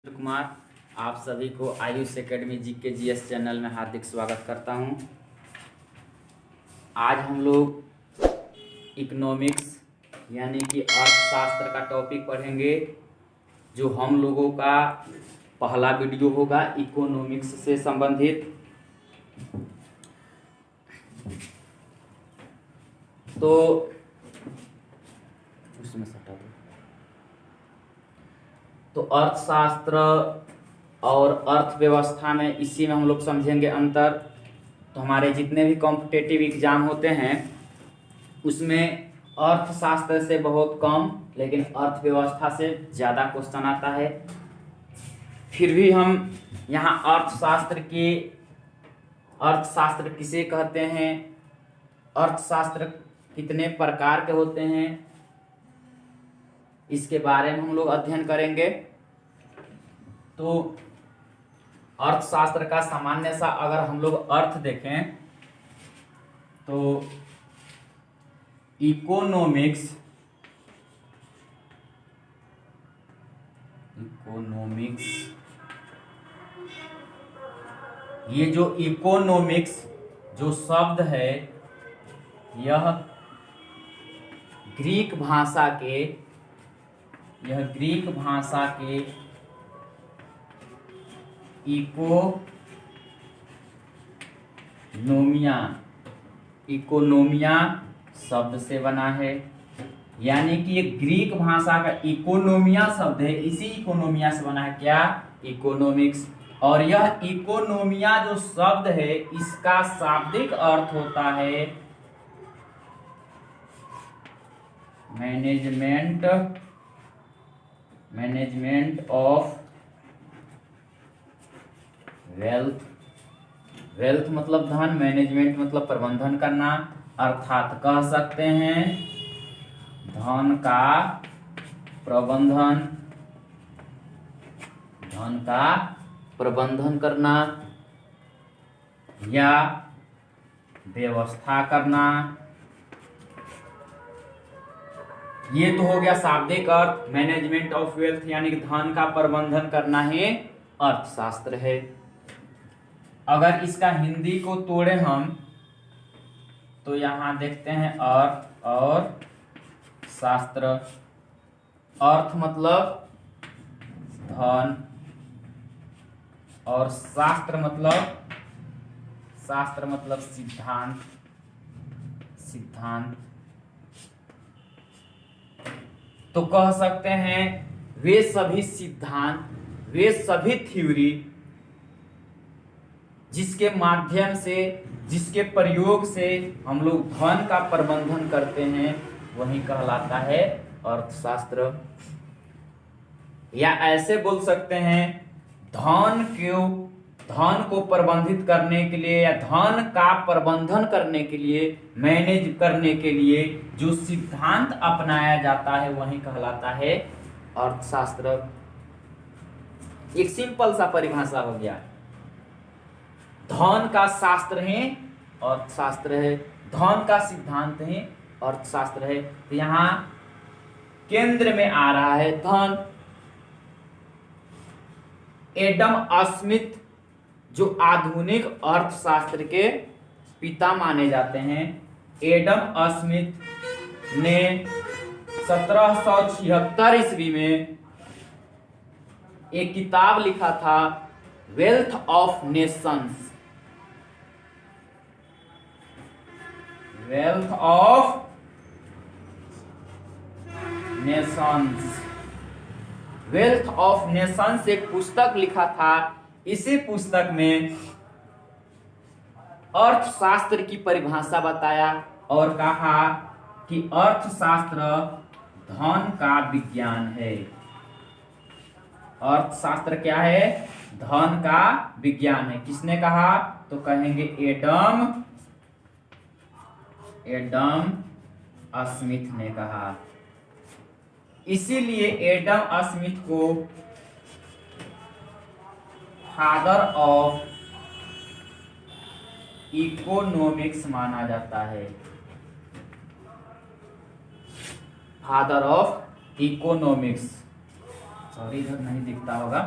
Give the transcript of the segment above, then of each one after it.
कुमार, आप सभी को Ayush academy GK GS channel में हार्दिक स्वागत करता हूं। आज हम लोग इकोनॉमिक्स यानी कि अर्थशास्त्र का टॉपिक पढ़ेंगे, जो हम लोगों का पहला वीडियो होगा इकोनॉमिक्स से संबंधित। तो उसमें सटा दो। तो अर्थशास्त्र और अर्थव्यवस्था में इसी में हम लोग समझेंगे अंतर। तो हमारे जितने भी कॉम्पिटिटिव एग्जाम होते हैं उसमें अर्थशास्त्र से बहुत कम लेकिन अर्थव्यवस्था से ज़्यादा क्वेश्चन आता है। फिर भी हम यहाँ अर्थशास्त्र किसे कहते हैं, अर्थशास्त्र कितने प्रकार के होते हैं, इसके बारे में हम लोग अध्ययन करेंगे। तो अर्थशास्त्र का सामान्य सा अगर हम लोग अर्थ देखें तो इकोनॉमिक्स ये जो इकोनॉमिक्स जो शब्द है यह ग्रीक भाषा के इकोनोमिया शब्द से बना है। यानी कि ये ग्रीक भाषा का इकोनोमिया शब्द है, इसी इकोनोमिया से बना है क्या, इकोनॉमिक्स। और यह इकोनोमिया जो शब्द है इसका शाब्दिक अर्थ होता है मैनेजमेंट ऑफ वेल्थ मतलब धन, मैनेजमेंट मतलब प्रबंधन करना, अर्थात कह सकते हैं धन का प्रबंधन करना या व्यवस्था करना। ये तो हो गया शाब्दिक अर्थ। मैनेजमेंट ऑफ वेल्थ यानी कि धन का प्रबंधन करना ही अर्थशास्त्र है। अगर इसका हिंदी को तोड़े हम तो यहां देखते हैं अर्थ और शास्त्र। अर्थ मतलब धन और शास्त्र मतलब सिद्धांत। तो कह सकते हैं वे सभी सिद्धांत, वे सभी थ्योरी जिसके माध्यम से, जिसके प्रयोग से हम लोग धन का प्रबंधन करते हैं वही कहलाता है अर्थशास्त्र। या ऐसे बोल सकते हैं धन को प्रबंधित करने के लिए या धन का प्रबंधन करने के लिए, मैनेज करने के लिए जो सिद्धांत अपनाया जाता है वही कहलाता है अर्थशास्त्र। एक सिंपल सा परिभाषा हो गया, धन का शास्त्र है अर्थशास्त्र है, धन का सिद्धांत है अर्थशास्त्र है। तो यहां केंद्र में आ रहा है धन। एडम स्मिथ जो आधुनिक अर्थशास्त्र के पिता माने जाते हैं, एडम स्मिथ ने 1776 ईस्वी में एक किताब लिखा था wealth of Nations. Wealth of Nations एक पुस्तक लिखा था। इसी पुस्तक में अर्थशास्त्र की परिभाषा बताया और कहा कि अर्थशास्त्र धन का विज्ञान है। अर्थशास्त्र क्या है, धन का विज्ञान है। किसने कहा, तो कहेंगे एडम स्मिथ ने कहा। इसीलिए एडम स्मिथ को फादर ऑफ इकोनॉमिक्स माना जाता है। फादर ऑफ इकोनॉमिक्स, सॉरी इधर नहीं दिखता होगा,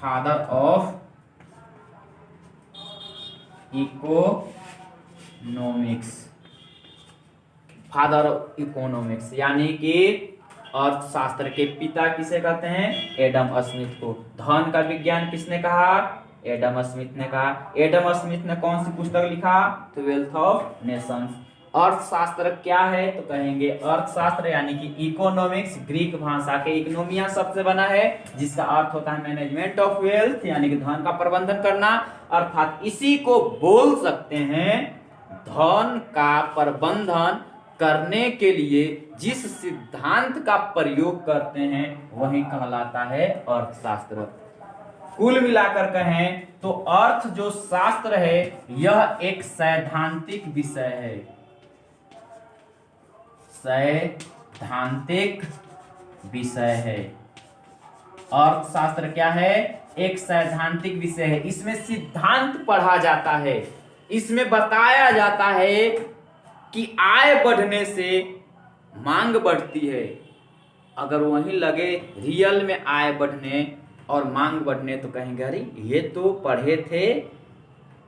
father of economics, father of economics यानी कि अर्थशास्त्र के पिता किसे कहते हैं? एडम स्मिथ को। धन का विज्ञान किसने कहा? एडम स्मिथ ने कहा। एडम स्मिथ ने कौन सी पुस्तक लिखा? The wealth of Nations. अर्थशास्त्र क्या है? तो कहेंगे अर्थशास्त्र यानी कि इकोनॉमिक्स ग्रीक भाषा के इकोनोमिया शब्द से बना है, जिसका अर्थ होता है मैनेजमेंट ऑफ वेल्थ यानी कि धन का प्रबंधन करना। अर्थात इसी को बोल सकते हैं धन का प्रबंधन करने के लिए जिस सिद्धांत का प्रयोग करते हैं वही कहलाता है अर्थशास्त्र। कुल मिलाकर कहें तो अर्थ जो शास्त्र है यह एक सैद्धांतिक विषय है। सैद्धांतिक विषय है। अर्थशास्त्र क्या है? एक सैद्धांतिक विषय है। इसमें सिद्धांत पढ़ा जाता है, इसमें बताया जाता है कि आय बढ़ने से मांग बढ़ती है। अगर वहीं लगे रियल में आय बढ़ने और मांग बढ़ने तो कहेंगे अरे ये तो पढ़े थे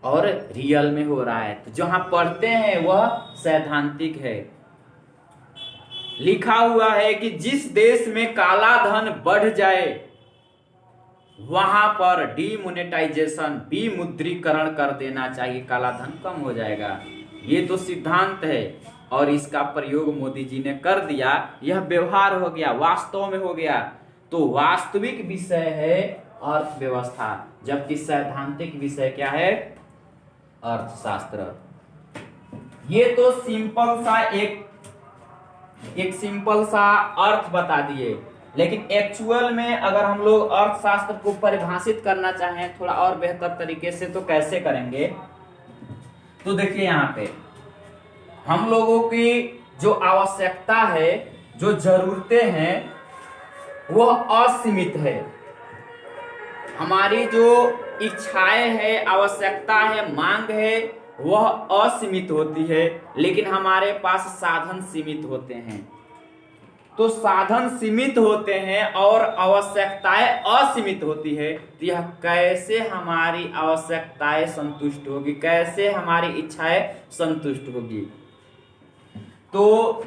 और रियल में हो रहा है। तो जहां पढ़ते हैं वह सैद्धांतिक है। लिखा हुआ है कि जिस देश में काला धन बढ़ जाए वहां पर डीमोनेटाइजेशन, विमुद्रीकरण कर देना चाहिए, काला धन कम हो जाएगा। ये तो सिद्धांत है और इसका प्रयोग मोदी जी ने कर दिया, यह व्यवहार हो गया, वास्तव में हो गया। तो वास्तविक विषय है अर्थव्यवस्था, जबकि सैद्धांतिक विषय क्या है? अर्थशास्त्र। ये तो सिंपल सा एक सिंपल सा अर्थ बता दिए, लेकिन एक्चुअल में अगर हम लोग अर्थशास्त्र को परिभाषित करना चाहें थोड़ा और बेहतर तरीके से तो कैसे करेंगे? तो देखिए यहाँ पे हम लोगों की जो आवश्यकता है, जो जरूरतें हैं वह असीमित है। हमारी जो इच्छाएं है, आवश्यकता है, मांग है वह असीमित होती है, लेकिन हमारे पास साधन सीमित होते हैं। तो साधन सीमित होते हैं और आवश्यकताएं असीमित होती है, तो यह कैसे हमारी आवश्यकताएं संतुष्ट होगी, कैसे हमारी इच्छाएं संतुष्ट होगी? तो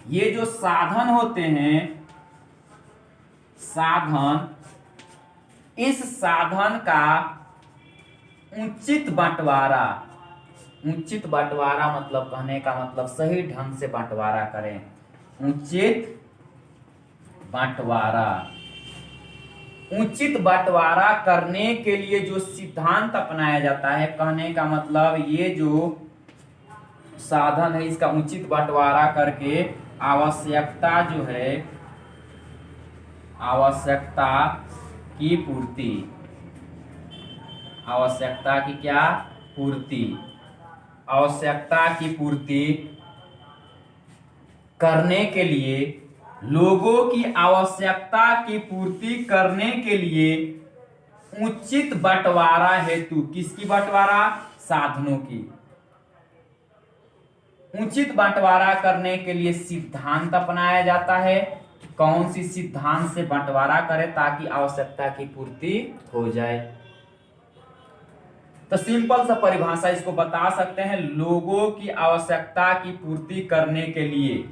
ये जो साधन होते हैं, साधन, इस साधन का उचित बंटवारा, उचित बंटवारा मतलब कहने का मतलब सही ढंग से बंटवारा करें। उचित बंटवारा, उचित बंटवारा करने के लिए जो सिद्धांत अपनाया जाता है, कहने का मतलब ये जो साधन है इसका उचित बंटवारा करके आवश्यकता जो है, आवश्यकता की पूर्ति, आवश्यकता की क्या पूर्ति, आवश्यकता की पूर्ति करने के लिए, लोगों की आवश्यकता की पूर्ति करने के लिए उचित बंटवारा हेतु, किसकी बंटवारा? साधनों की। उचित बंटवारा करने के लिए सिद्धांत अपनाया जाता है। कौन सी सिद्धांत से बंटवारा करें ताकि आवश्यकता की पूर्ति हो जाए? तो सिंपल सा परिभाषा इसको बता सकते हैं, लोगों की आवश्यकता की पूर्ति करने के लिए,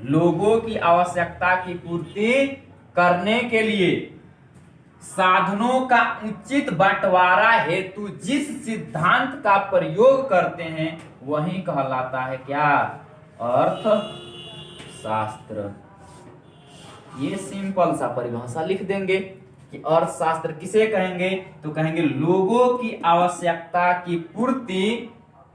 लोगों की आवश्यकता की पूर्ति करने के लिए साधनों का उचित बंटवारा हेतु जिस सिद्धांत का प्रयोग करते हैं वही कहलाता है क्या? अर्थशास्त्र। ये सिंपल सा परिभाषा लिख देंगे कि अर्थशास्त्र किसे कहेंगे? तो कहेंगे लोगों की आवश्यकता की पूर्ति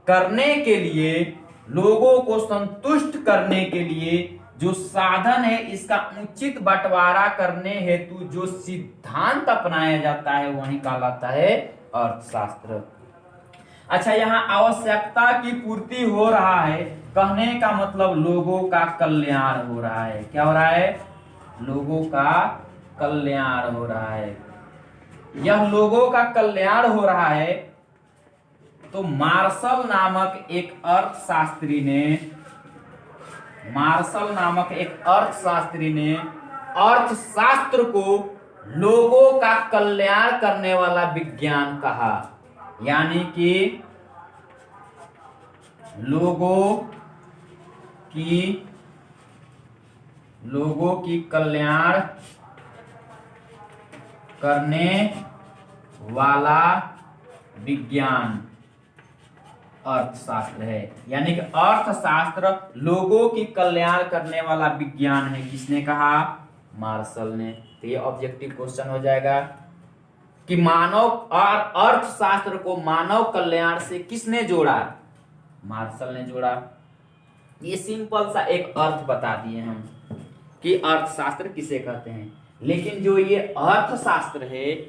करने के लिए, लोगों को संतुष्ट करने के लिए जो साधन है इसका उचित बंटवारा करने हेतु जो सिद्धांत अपनाया जाता है वही कहलाता है अर्थशास्त्र। अच्छा, यहाँ आवश्यकता की पूर्ति हो रहा है, कहने का मतलब लोगों का कल्याण हो रहा है। क्या हो रहा है? लोगों का कल्याण हो रहा है। यह लोगों का कल्याण हो रहा है तो मार्शल नामक एक अर्थशास्त्री ने अर्थशास्त्र को लोगों का कल्याण करने वाला विज्ञान कहा, यानी कि लोगों की कल्याण करने वाला विज्ञान अर्थशास्त्र है। यानी कि अर्थशास्त्र लोगों की कल्याण करने वाला विज्ञान है। किसने कहा? मार्शल ने। तो ये ऑब्जेक्टिव क्वेश्चन हो जाएगा कि मानव और अर्थशास्त्र को मानव कल्याण से किसने जोड़ा? मार्शल ने जोड़ा। ये सिंपल सा एक अर्थ बता दिए हम कि अर्थशास्त्र किसे कहते हैं। लेकिन जो ये अर्थशास्त्र है,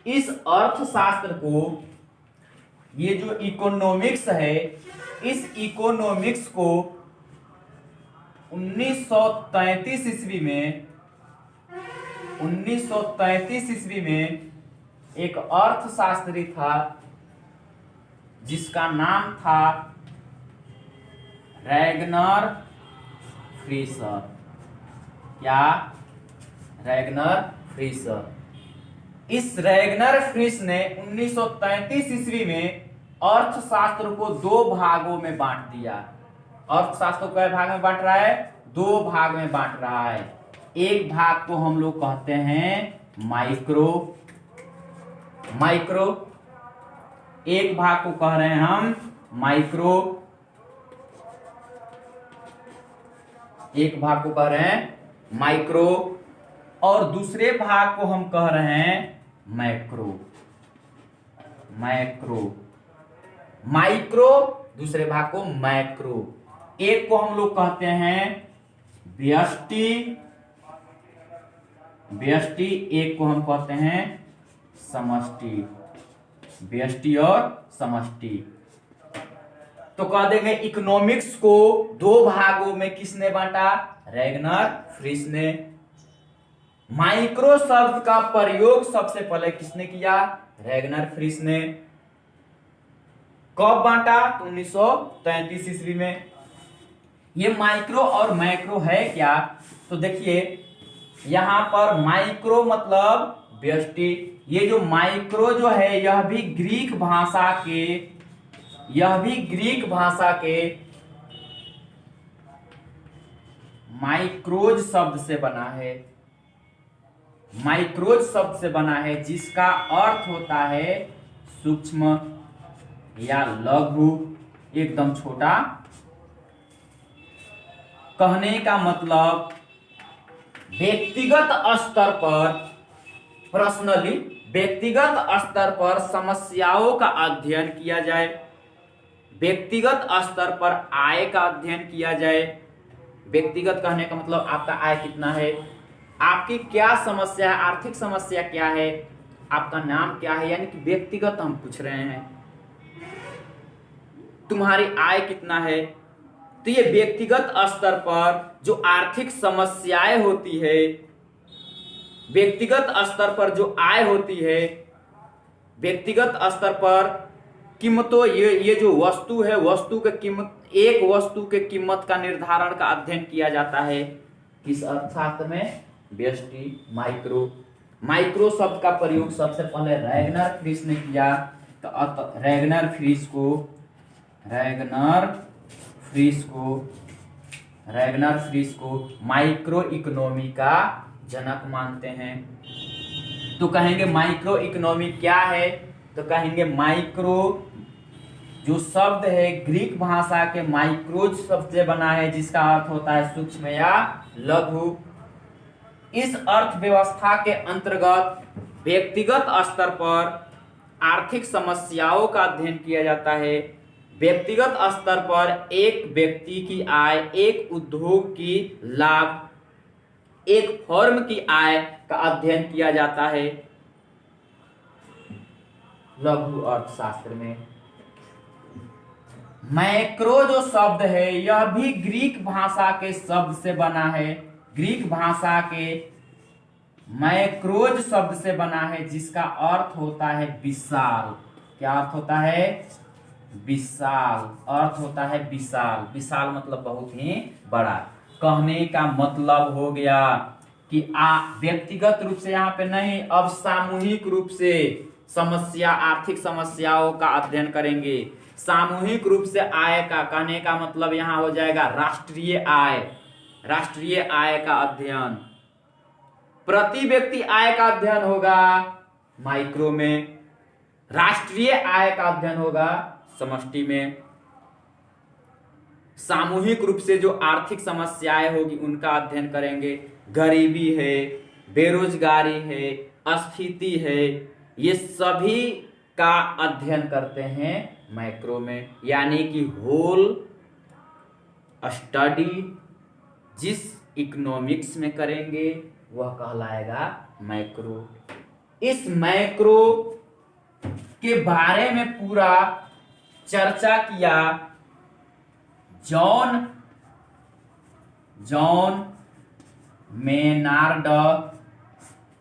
इस अर्थशास्त्र को, ये जो इकोनॉमिक्स है, इस इकोनॉमिक्स को 1933 ईस्वी में एक अर्थशास्त्री था जिसका नाम था रैगनर फ्रीशर। क्या? रैगनर फ्रीशर। इस रैगनर फ्रीश ने 1933 ईस्वी में अर्थशास्त्र को 2 भागों में बांट दिया। अर्थशास्त्र को कई भाग में बांट रहा है? 2 भाग में बांट रहा है। एक भाग को हम लोग कहते हैं माइक्रो, एक भाग को कह रहे हैं हम माइक्रो, एक भाग को कह रहे हैं माइक्रो, और दूसरे भाग को हम कह रहे हैं मैक्रो। दूसरे भाग को मैक्रो। एक को हम लोग कहते हैं व्यष्टि, एक को हम कहते हैं समष्टि। व्यष्टि और समष्टि। तो कह देंगे इकोनॉमिक्स को 2 भागों में किसने बांटा? रैगनर फ्रीश ने। माइक्रो शब्द का प्रयोग सबसे पहले किसने किया? रैगनर फ्रीश ने। कब बांटा? 1933 ईस्वी में। ये माइक्रो और मैक्रो है क्या? तो देखिए यहां पर माइक्रो मतलब व्यष्टि। ये जो माइक्रो जो है यह भी ग्रीक भाषा के माइक्रोज शब्द से बना है। माइक्रोज शब्द से बना है जिसका अर्थ होता है सूक्ष्म या लघु, एकदम छोटा। कहने का मतलब व्यक्तिगत स्तर पर, पर्सनली व्यक्तिगत स्तर पर समस्याओं का अध्ययन किया जाए, व्यक्तिगत स्तर पर आय का अध्ययन किया जाए। व्यक्तिगत कहने का मतलब आपका आय कितना है, आपकी क्या समस्या है, आर्थिक समस्या क्या है, आपका नाम क्या है, यानी कि व्यक्तिगत हम पूछ रहे हैं। तुम्हारी आय कितना है, तो ये व्यक्तिगत स्तर पर जो आर्थिक समस्याएं होती है, व्यक्तिगत स्तर पर जो आय होती है, व्यक्तिगत स्तर पर कीमतों, ये जो वस्तु है, वस्तु के कीमत, एक वस्तु के कीमत का निर्धारण का अध्ययन किया जाता है किस अर्थशास्त्र में? व्यष्टि, माइक्रो शब्द का प्रयोग सबसे पहले रैगनर फ्रीश ने किया। तो रैगनर फ्रीश को माइक्रो इकोनॉमी का जनक मानते हैं। तो कहेंगे माइक्रो इकोनॉमी क्या है? तो कहेंगे माइक्रो जो शब्द है ग्रीक भाषा के माइक्रोज शब्द से बना है जिसका अर्थ होता है सूक्ष्म या लघु। इस अर्थव्यवस्था के अंतर्गत व्यक्तिगत स्तर पर आर्थिक समस्याओं का अध्ययन किया जाता है। व्यक्तिगत स्तर पर एक व्यक्ति की आय, एक उद्योग की लाभ, एक फर्म की आय का अध्ययन किया जाता है लघु अर्थशास्त्र में। मैक्रो जो शब्द है यह भी ग्रीक भाषा के शब्द से बना है, ग्रीक भाषा के मैक्रोज शब्द से बना है जिसका अर्थ होता है विशाल। क्या अर्थ होता है? विशाल। अर्थ होता है विशाल। विशाल मतलब बहुत ही बड़ा। कहने का मतलब हो गया कि व्यक्तिगत रूप से यहाँ पे नहीं, अब सामूहिक रूप से समस्या, आर्थिक समस्याओं का अध्ययन करेंगे। सामूहिक रूप से आय का कहने का मतलब यहाँ हो जाएगा राष्ट्रीय आय, राष्ट्रीय आय का अध्ययन। प्रति व्यक्ति आय का अध्ययन होगा माइक्रो में, राष्ट्रीय आय का अध्ययन होगा समष्टि में। सामूहिक रूप से जो आर्थिक समस्याएं होगी उनका अध्ययन करेंगे। गरीबी है, बेरोजगारी है, अस्फीति है, ये सभी का अध्ययन करते हैं मैक्रो में। यानी कि होल स्टडी जिस इकोनॉमिक्स में करेंगे वह कहलाएगा मैक्रो। इस मैक्रो के बारे में पूरा चर्चा किया जॉन मेनार्ड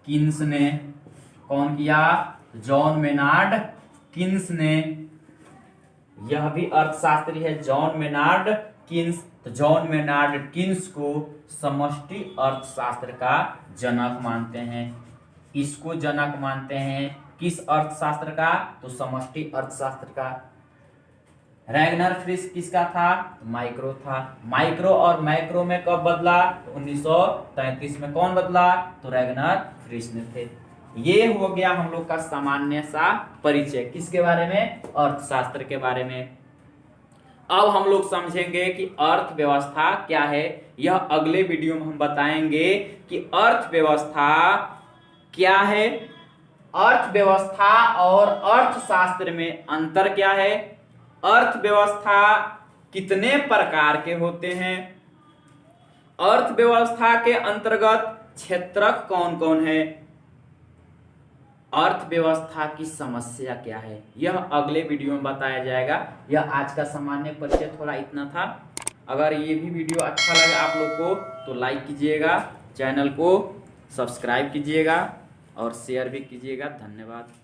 किन्स ने। कौन किया? जॉन मेनार्ड किन्स ने। यह भी अर्थशास्त्री है जॉन मेनार्ड किन्स। तो जॉन मेनार्ड किन्स को समष्टि अर्थशास्त्र का जनक मानते हैं। इसको जनक मानते हैं किस अर्थशास्त्र का? तो समष्टि अर्थशास्त्र का। रैगनर फ्रिश किसका था? तो माइक्रो था। माइक्रो और मैक्रो में कब बदला? तो 1933 में। कौन बदला? तो रैगनर फ्रिश ने थे। ये हो गया हम लोग का सामान्य सा परिचय किसके बारे में? अर्थशास्त्र के बारे में। अब हम लोग समझेंगे कि अर्थव्यवस्था क्या है। यह अगले वीडियो में हम बताएंगे कि अर्थव्यवस्था क्या है, अर्थव्यवस्था और अर्थशास्त्र में अंतर क्या है, अर्थव्यवस्था कितने प्रकार के होते हैं, अर्थव्यवस्था के अंतर्गत क्षेत्रक कौन कौन है, अर्थव्यवस्था की समस्या क्या है, यह अगले वीडियो में बताया जाएगा। यह आज का सामान्य परिचय थोड़ा इतना था। अगर ये भी वीडियो अच्छा लगा आप लोग को तो लाइक कीजिएगा, चैनल को सब्सक्राइब कीजिएगा और शेयर भी कीजिएगा। धन्यवाद।